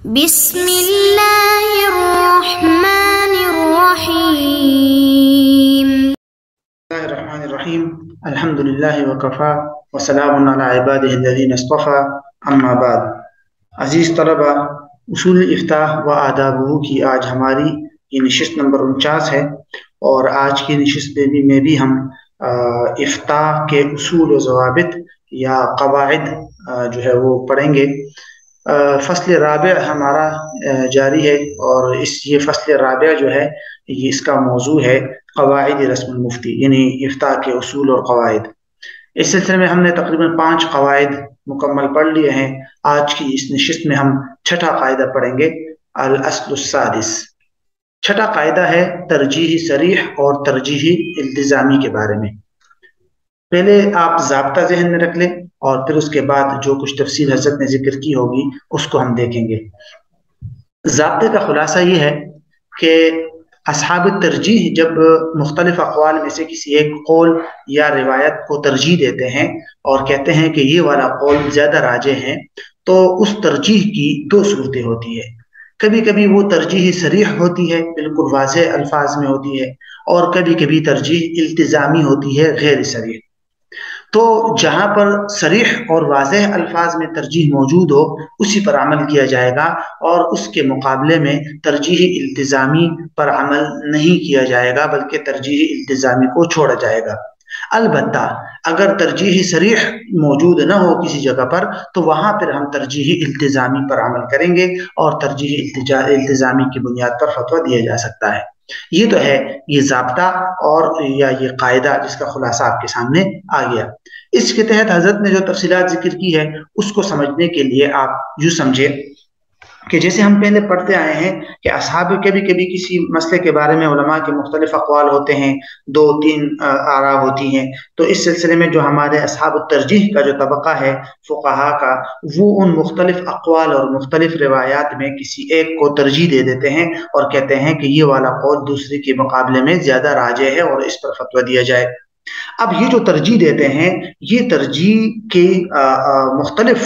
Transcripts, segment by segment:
بسم اللہ الرحمن الرحیم الرحمن الرحیم الحمد للہ وکفا وسلام علی عبادہ الذین اصطفى اما بعد۔ عزیز طلبہ، اصول افتاح و آدابہ کی آج ہماری یہ نشست نمبر 49 ہے، اور آج کی نشست میں بھی ہم افتاح کے اصول و ضوابط یا قواعد جو ہے وہ پڑھیں گے۔ فصل رابع ہمارا جاری ہے، اور یہ فصل رابع جو ہے یہ اس کا موضوع ہے قواعد رسم المفتی، یعنی افتاح کے اصول اور قواعد۔ اس سلسلے میں ہم نے تقریباً 5 قواعد مکمل پڑھ لیے ہیں۔ آج کی اس نشست میں ہم 6واں قاعدہ پڑھیں گے، الاصل السادس۔ 6واں قاعدہ ہے ترجیحی صریح اور ترجیحی التزامی کے بارے میں۔ پہلے آپ ضابطہ ذہن میں رکھ لیں، اور پھر اس کے بعد جو کچھ تفصیل حضرت نے ذکر کی ہوگی اس کو ہم دیکھیں گے۔ ضابطے کا خلاصہ یہ ہے کہ اصحاب الترجیح جب مختلف اقوال میں سے کسی ایک قول یا روایت کو ترجیح دیتے ہیں اور کہتے ہیں کہ یہ والا قول زیادہ راجح ہے، تو اس ترجیح کی 2 صورتیں ہوتی ہے۔ کبھی کبھی وہ ترجیح صریح ہوتی ہے، بالکل واضح الفاظ میں ہوتی ہے، اور کبھی کبھی ترجیح التزامی ہوتی ہے، غیر صریح۔ تو جہاں پر صریح اور واضح الفاظ میں ترجیح موجود ہو اسی پر عمل کیا جائے گا، اور اس کے مقابلے میں ترجیح التزامی پر عمل نہیں کیا جائے گا، بلکہ ترجیح التزامی کو چھوڑا جائے گا۔ البتہ اگر ترجیح صریح موجود نہ ہو کسی جگہ پر، تو وہاں پر ہم ترجیح التزامی پر عمل کریں گے، اور ترجیح التزامی کی بنیاد پر فتویٰ دیا جا سکتا ہے۔ یہ تو ہے یہ ضابطہ اور یا یہ قاعدہ جس کا خلاصہ آپ کے سامنے آ گیا۔ اس کے تحت حضرت نے جو تفصیلات ذکر کی ہے اس کو سمجھنے کے لیے آپ یوں سمجھیں کہ جیسے ہم پہلے پڑھتے آئے ہیں کہ اصحاب کبھی کبھی کسی مسئلے کے بارے میں علماء کے مختلف اقوال ہوتے ہیں، 2-3 آراء ہوتی ہیں، تو اس سلسلے میں جو ہمارے اصحاب الترجیح کا جو طبقہ ہے فقہا کا، وہ ان مختلف اقوال اور مختلف روایات میں کسی ایک کو ترجیح دے دیتے ہیں اور کہتے ہیں کہ یہ والا قول دوسرے کے مقابلے میں زیادہ راجح ہے اور اس پر فتویٰ دیا جائے۔ اب یہ جو ترجیح دیتے ہیں یہ ترجیح کی مختلف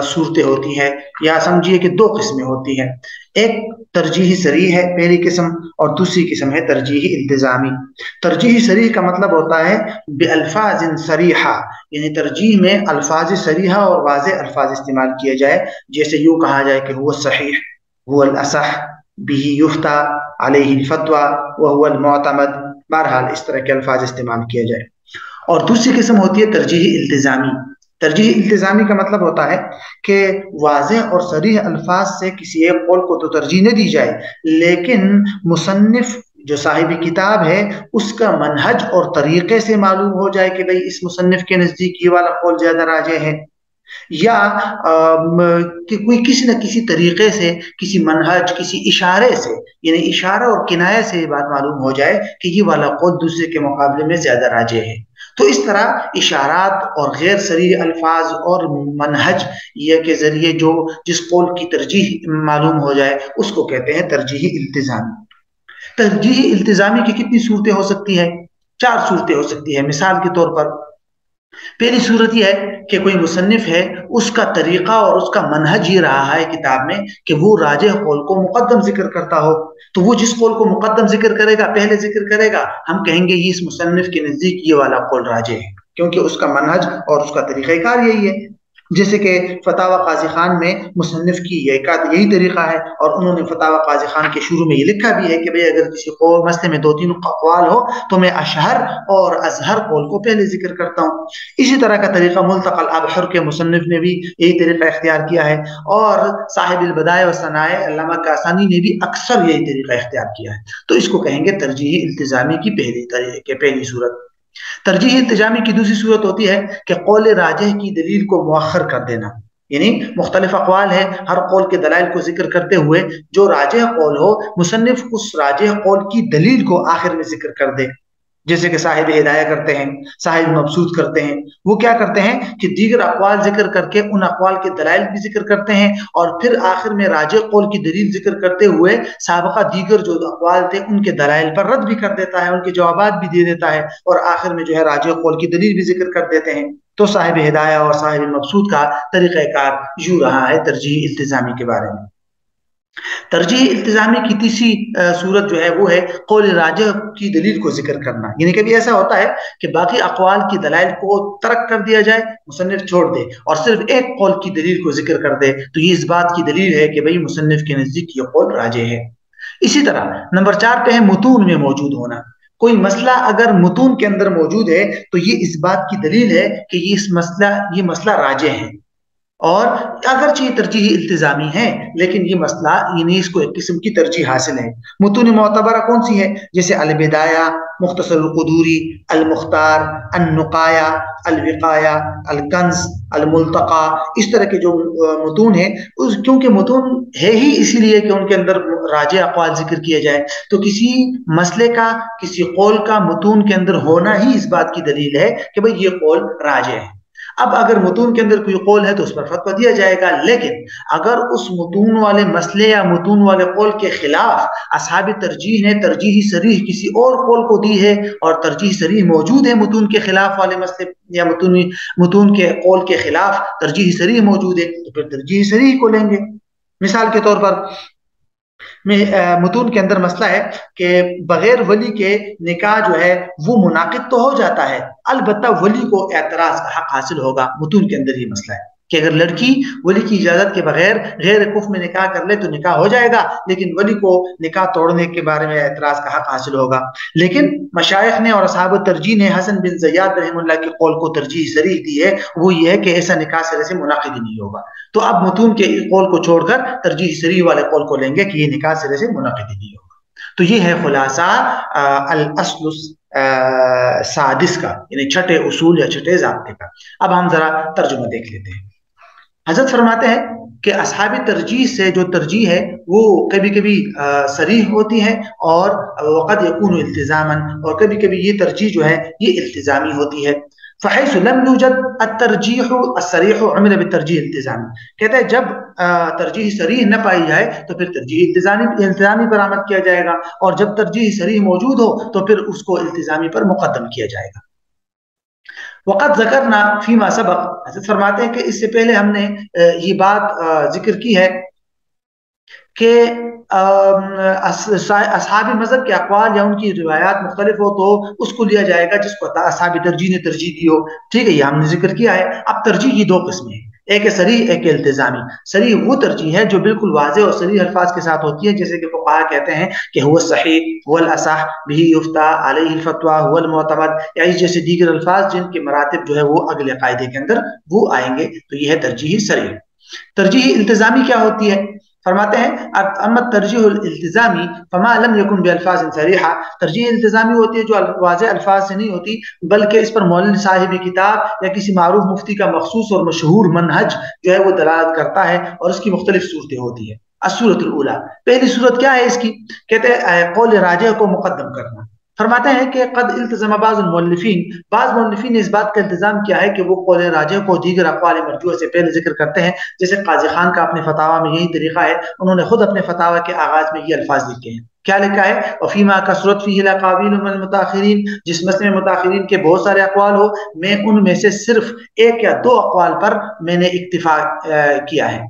صورتیں ہوتی ہیں، یا سمجھیے کہ 2 قسمیں ہوتی ہیں۔ ایک ترجیحی صریح ہے پہلی قسم، اور دوسری قسم ہے ترجیحی التزامی۔ ترجیحی صریح کا مطلب ہوتا ہے بالفاظ صریحہ، یعنی ترجیح میں الفاظ صریحہ اور واضح الفاظ استعمال کیے جائے، جیسے یوں کہا جائے کہ هو الصحیح، هو الاصح، به یفتى، علیہ الفتوى، وهو المعتمد۔ بہرحال اس طرح کے الفاظ استعمال کیے جائے۔ اور دوسری قسم ہوتی ہے ترجیحی التزامی۔ ترجیح التزامی کا مطلب ہوتا ہے کہ واضح اور صریح الفاظ سے کسی ایک قول کو تو ترجیح نہ دی جائے، لیکن مصنف جو صاحب کتاب ہے اس کا منہج اور طریقے سے معلوم ہو جائے کہ بھئی اس مصنف کے نزدیک یہ والا قول زیادہ راجح ہے، یا کہ کوئی کسی نہ کسی طریقے سے، کسی منہج، کسی اشارے سے، یعنی اشارہ اور کنایہ سے یہ بات معلوم ہو جائے کہ یہ والا قول دوسرے کے مقابلے میں زیادہ راجح ہے۔ تو اس طرح اشارات اور غیر صریح الفاظ اور منہج یہ کے ذریعے جو جس قول کی ترجیح معلوم ہو جائے اس کو کہتے ہیں ترجیحی التزامی۔ ترجیحی التزامی کی کتنی صورتیں ہو سکتی ہیں؟ 4 صورتیں ہو سکتی ہیں۔ مثال کے طور پر پہلی صورت یہ ہے کہ کوئی مصنف ہے، اس کا طریقہ اور اس کا منہج یہ رہا ہے کتاب میں کہ وہ راجح قول کو مقدم ذکر کرتا ہو، تو وہ جس قول کو مقدم ذکر کرے گا، پہلے ذکر کرے گا، ہم کہیں گے یہ اس مصنف کے نزدیک یہ والا قول راجح ہے، کیونکہ اس کا منہج اور اس کا طریقہ کار یہی ہے۔ جیسے کہ فتاوی قاضی خان میں مصنف کی یہی طریقہ ہے، اور انہوں نے فتاوی قاضی خان کے شروع میں یہ لکھا بھی ہے کہ بھئی اگر کسی مسئلے میں 2-3 اقوال ہو تو میں اشہر اور اظہر قول کو پہلے ذکر کرتا ہوں۔ اسی طرح کا طریقہ ملتقى الابحر کے مصنف نے بھی یہی طریقہ اختیار کیا ہے، اور صاحب البدائع والثناء علامہ کاسانی نے بھی اکثر یہی طریقہ اختیار کیا ہے۔ تو اس کو کہیں گے ترجیحی التزامی کی پہلی صورت۔ ترجیحی التزامی کی دوسری صورت ہوتی ہے کہ قول راجح کی دلیل کو مؤخر کر دینا، یعنی مختلف اقوال ہے، ہر قول کے دلائل کو ذکر کرتے ہوئے جو راجح قول ہو مصنف اس راجح قول کی دلیل کو آخر میں ذکر کر دے، جیسے کہ صاحب ہدایہ کرتے ہیں، صاحب مبسوط کرتے ہیں۔ وہ کیا کرتے ہیں کہ دیگر اقوال ذکر کر کے ان اقوال کے دلائل بھی ذکر کرتے ہیں، اور پھر آخر میں راجح قول کی دلیل ذکر کرتے ہوئے سابقہ دیگر جو اقوال تھے ان کے دلائل پر رد بھی کر دیتا ہے، ان کے جوابات بھی دے دیتا ہے، اور آخر میں جو ہے راجح قول کی دلیل بھی ذکر کر دیتے ہیں۔ تو صاحب ہدایہ اور صاحب مبسوط کا طریقہ کار یوں رہا ہے ترجیح التزامی کے بارے میں۔ ترجیح التزامی کی تیسری صورت جو ہے وہ ہے قول راجح کی دلیل کو ذکر کرنا. یعنی کبھی ایسا ہوتا ہے کہ باقی اقوال کی دلائل کو ترک کر دیا جائے، مصنف چھوڑ دے اور صرف ایک قول کی دلیل کو ذکر کر دے، تو یہ اس بات کی دلیل ہے کہ بھئی مصنف کے نزدیک یہ قول راجح ہے. اسی طرح نمبر 4 پہ ہے متون میں موجود ہونا. کوئی مسئلہ اگر متون کے اندر موجود ہے تو یہ اس بات کی دلیل ہے کہ یہ مسئلہ راجح ہے، اور اگرچہ یہ ترجیح التزامی ہے لیکن یہ مسئلہ یعنی اس کو ایک قسم کی ترجیح حاصل ہے. متون معتبرہ کون سی ہے؟ جیسے البدایہ، مختصر القدوری، المختار، النقایہ، الوقایہ، الکنز، الملتقى، اس طرح کے جو متون ہیں، کیونکہ متون ہے ہی اسی لیے کہ ان کے اندر راجح اقوال ذکر کیا جائے، تو کسی مسئلے کا، کسی قول کا متون کے اندر ہونا ہی اس بات کی دلیل ہے کہ بھئی یہ قول راجح ہے. اب اگر متون کے اندر کوئی قول ہے تو اس پر فتویٰ دیا جائے گا، لیکن اگر اس متون والے مسئلے یا متون والے قول کے خلاف اصحاب ترجیح نے ترجیحی صریح کسی اور قول کو دی ہے اور ترجیح صریح موجود ہے متون کے خلاف والے مسئلے یا متون کے قول کے خلاف ترجیحی صریح موجود ہے، تو پھر ترجیحی صریح کو لیں گے. مثال کے طور پر متون کے اندر مسئلہ ہے کہ بغیر ولی کے نکاح جو ہے وہ منعقد تو ہو جاتا ہے، البتہ ولی کو اعتراض کا حق حاصل ہوگا. متون کے اندر یہ مسئلہ ہے کہ اگر لڑکی ولی کی اجازت کے بغیر غیر کف میں نکاح کر لے تو نکاح ہو جائے گا، لیکن ولی کو نکاح توڑنے کے بارے میں اعتراض کا حق حاصل ہوگا. لیکن مشائخ نے اور اصحاب ترجیح نے حسن بن زیاد رحمہ اللہ کے قول کو ترجیح صریح دی ہے، وہ یہ ہے کہ ایسا نکاح سرے سے منعقد ہی نہیں ہوگا. تو اب متون کے قول کو چھوڑ کر ترجیح صریح والے قول کو لیں گے کہ یہ نکاح سرے سے منعقد ہی نہیں ہوگا. تو یہ ہے خلاصہ الاصل سادس کا، یعنی چھٹے اصول یا چھٹے ضابطے کا. اب ہم ذرا ترجمہ دیکھ لیتے ہیں. حضرت فرماتے ہیں کہ اصحاب ترجیح سے جو ترجیح ہے وہ کبھی کبھی صریح ہوتی ہے اور وقد یکون التزاما، اور کبھی کبھی یہ ترجیح جو ہے یہ التزامی ہوتی ہے. فحیث لم یوجد الترجیح الصریح عمل بالترجیح التزامی، کہتے ہیں جب ترجیح صریح نہ پائی جائے تو پھر ترجیح التزامی پر عمل کیا جائے گا، اور جب ترجیح صریح موجود ہو تو پھر اس کو التزامی پر مقدم کیا جائے گا. وقت ذکرنا فیما سبق، حضرت فرماتے ہیں کہ اس سے پہلے ہم نے یہ بات ذکر کی ہے کہ اصحاب مذہب کے اقوال یا ان کی روایات مختلف ہو تو اس کو لیا جائے گا جس کو اصحاب ترجیح نے ترجیح دی ہو. ٹھیک ہے، یہ ہم نے ذکر کیا ہے. اب ترجیح کی دو قسمیں ہیں، ایک ہے صریح، ایک ہے التزامی. صریح وہ ترجیح ہے جو بالکل واضح اور صریح الفاظ کے ساتھ ہوتی ہے، جیسے کہ فقہاء کہتے ہیں کہ هو الصحیح، هو الاصح، به یفتى، علیہ الفتوى، هو المعتمد، یا اس جیسے دیگر الفاظ جن کے مراتب جو ہے وہ اگلے قاعدے کے اندر وہ آئیں گے. تو یہ ہے ترجیح صریح. ترجیح التزامی کیا ہوتی ہے؟ فرماتے ہیں اما ترجیح الالتزامی فما لم یکن بالفاظ صریحہ، ترجیح التزامی ہوتی ہے جو واضح الفاظ سے نہیں ہوتی بلکہ اس پر مولوی صاحب کتاب یا کسی معروف مفتی کا مخصوص اور مشہور منہج جو ہے وہ دلالت کرتا ہے، اور اس کی مختلف صورتیں ہوتی ہیں. الصورت الاولی، پہلی صورت کیا ہے اس کی؟ کہتے ہیں قول راجح کو مقدم کرنا. فرماتے ہیں کہ قد التزم بعض المؤلفین، بعض مؤلفین نے اس بات کا التزام کیا ہے کہ وہ قول راجح کو دیگر اقوال مرجوح سے پہلے ذکر کرتے ہیں. جیسے قاضی خان کا اپنے فتاوی میں یہی طریقہ ہے، انہوں نے خود اپنے فتاوی کے آغاز میں یہ الفاظ لکھے ہیں. کیا لکھا ہے؟ وفیما کثرت فیہ الاقاویل من المتاخرین، جس مسئلے میں متاخرین کے بہت سارے اقوال ہو، میں ان میں سے صرف ایک یا دو اقوال پر میں نے اکتفا کیا ہے.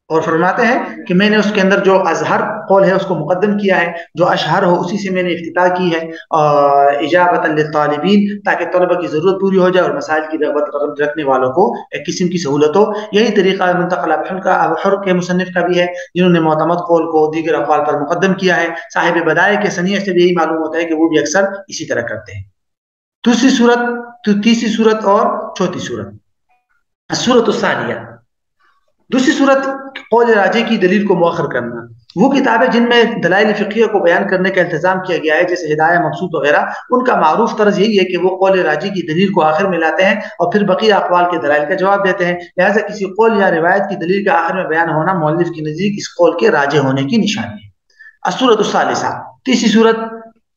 اور فرماتے ہیں کہ میں نے اس کے اندر جو اظہر قول ہے اس کو مقدم کیا ہے، جو اشہر ہو اسی سے میں نے افتتاح کی ہے، اجابۃ للطالبین، تاکہ طلبہ کی ضرورت پوری ہو جائے اور مسائل کی رغبت رکھنے والوں کو ایک قسم کی سہولت ہو. یہی طریقہ منتقل ابحر کے مصنف کا بھی ہے، جنہوں نے معتمد قول کو دیگر اقوال پر مقدم کیا ہے. صاحب بدائع کے صنیع سے بھی یہی معلوم ہوتا ہے کہ وہ بھی اکثر اسی طرح کرتے ہیں. دوسری صورت، تیسری صورت اور چوتھی صورت. الصورت الثانیہ، دوسری صورت قول راجح کی دلیل کو مؤخر کرنا. وہ کتابیں جن میں دلائل فقہیہ کو بیان کرنے کا التزام کیا گیا ہے جیسے ہدایہ، مبسوط وغیرہ، ان کا معروف طرز یہی ہے کہ وہ قول راجح کی دلیل کو آخر میں لاتے ہیں اور پھر بقیہ اقوال کے دلائل کا جواب دیتے ہیں. لہٰذا کسی قول یا روایت کی دلیل کا آخر میں بیان ہونا مؤلف کے نزدیک اس قول کے راجح ہونے کی نشانی ہے. الصورت الثالثہ، تیسری صورت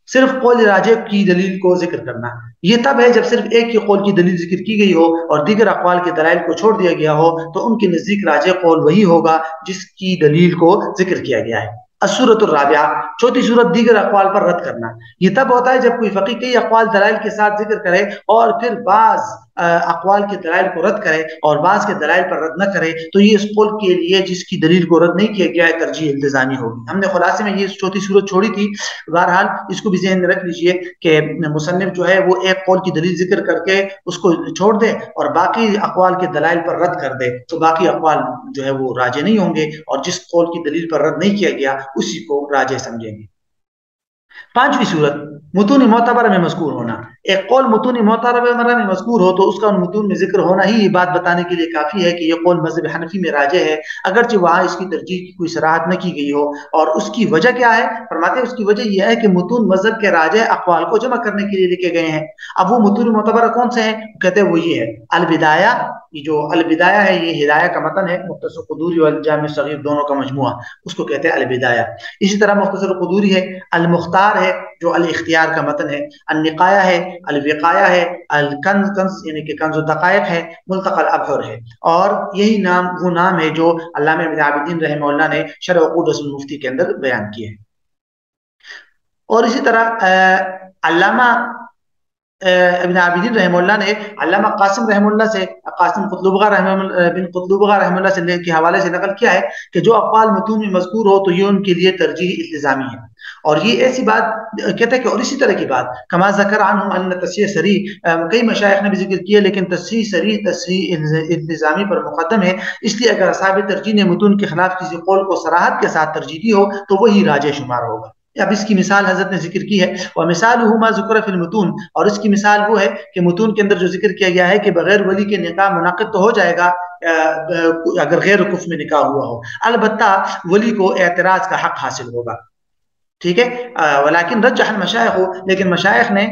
صرف قول راجح کی دلیل کو ذکر کرنا. یہ تب ہے جب صرف ایک ہی قول کی دلیل ذکر کی گئی ہو اور دیگر اقوال کے دلائل کو چھوڑ دیا گیا ہو، تو ان کے نزدیک راجح قول وہی ہوگا جس کی دلیل کو ذکر کیا گیا ہے. الصورت الرابعہ، چوتھی صورت دیگر اقوال پر رد کرنا. یہ تب ہوتا ہے جب کوئی فقیہ کئی اقوال دلائل کے ساتھ ذکر کرے اور پھر بعض اقوال کے دلائل کو رد کرے اور بعض کے دلائل پر رد نہ کرے تو یہ اس قول کے لیے جس کی دلیل کو رد نہیں کیا گیا ہے ترجیح التزامی ہوگی۔ ہم نے خلاصے میں یہ چوتھی صورت چھوڑی تھی، بہرحال اس کو بھی ذہن میں رکھ لیجئے کہ مصنف جو ہے وہ ایک قول کی دلیل ذکر کر کے اس کو چھوڑ دے اور باقی اقوال کے دلائل پر رد کر دے تو باقی اقوال جو ہے وہ راجح نہیں ہوں گے، اور جس قول کی دلیل پر رد نہیں کیا گیا اسی کو راجح سمجھیں گے۔ پانچویں صورت متون معتبرہ میں مذکور ہونا۔ ایک قول متون معتبرہ میں مذکور ہو تو اس کا ان متون میں ذکر ہونا ہی یہ بات بتانے کے لیے کافی ہے کہ یہ قول مذہب حنفی میں راجح ہے، اگرچہ وہاں اس کی ترجیح کی کوئی صراحت نہ کی گئی ہو۔ اور اس کی وجہ کیا ہے؟ فرماتے ہیں اس کی وجہ یہ ہے کہ متون مذہب کے راجح اقوال کو جمع کرنے کے لیے لکھے گئے ہیں۔ اب وہ متون معتبرہ کون سے ہیں؟ کہتے ہیں وہ یہ ہے البدایہ، یہ جو البدایہ ہے یہ ہدایہ کا متن ہے، مختصر قدوری اور جامع صغیر دونوں کا مجموعہ، اس کو کہتے ہیں البدایہ۔ اسی طرح مختصر قدوری ہے، المختار ہے جو الاختیار کا متن ہے، النقایہ ہے، الوقایہ ہے، الکنز یعنی کہ کنز الدقائق ہے، ملتقى الابحر ہے، اور یہی نام وہ نام ہے جو علامہ ابن عابدین رحمہ اللہ نے شرح عقود رسول المفتی کے اندر بیان کیے ہیں۔ اور اسی طرح علامہ ابن عابدین رحمہ اللہ نے علامہ قاسم رحمہ اللہ سے، قاسم قطلبغہ بن قطلبغہ رحمہ اللہ سے کے حوالے سے نقل کیا ہے کہ جو اقوال متون میں مذکور ہو تو یہ ان کے لیے ترجیح التزامی ہے۔ اور یہ ایسی بات کہتے ہیں کہ اور اسی طرح کی بات کما ذکر عنہم ان تصحیح صریح، کئی مشائخ نے بھی ذکر کیا لیکن تصحیح صریح تصحیح التزامی پر مقدم ہے، اس لیے اگر اصحاب ترجیح نے متون کے خلاف کسی قول کو صراحت کے ساتھ ترجیح دی ہو تو وہی راجح شمار ہوگا۔ اب اس کی مثال حضرت نے ذکر کی ہے، وَمِثَالُهُ مَا ذُكِرَ فِي الْمُتُونِ، اور اس کی مثال وہ ہے کہ متون کے اندر جو ذکر کیا گیا ہے کہ بغیر ولی کے نکاح منعقد تو ہو جائے گا اگر غیر کف میں نکاح ہوا ہو، البتہ ولی کو اعتراض کا حق حاصل ہوگا، ٹھیک ہے۔ ولیکن رجح المشائخ، لیکن مشائخ نے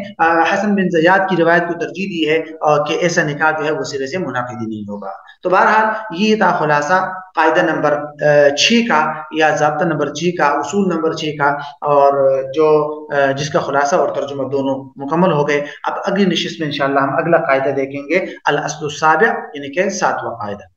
حسن بن زیاد کی روایت کو ترجیح دی ہے کہ ایسا نکاح جو ہے وہ سرے سے منعقد ہی نہیں ہوگا۔ تو بہرحال یہ تھا خلاصہ قاعدہ نمبر 6 کا یا ضابطہ نمبر 6 کا، اصول نمبر 6 کا، اور جو جس کا خلاصہ اور ترجمہ دونوں مکمل ہو گئے۔ اب اگلی نشست میں انشاءاللہ ہم اگلا قاعدہ دیکھیں گے، الاصل السابع یعنی کہ 7واں قاعدہ۔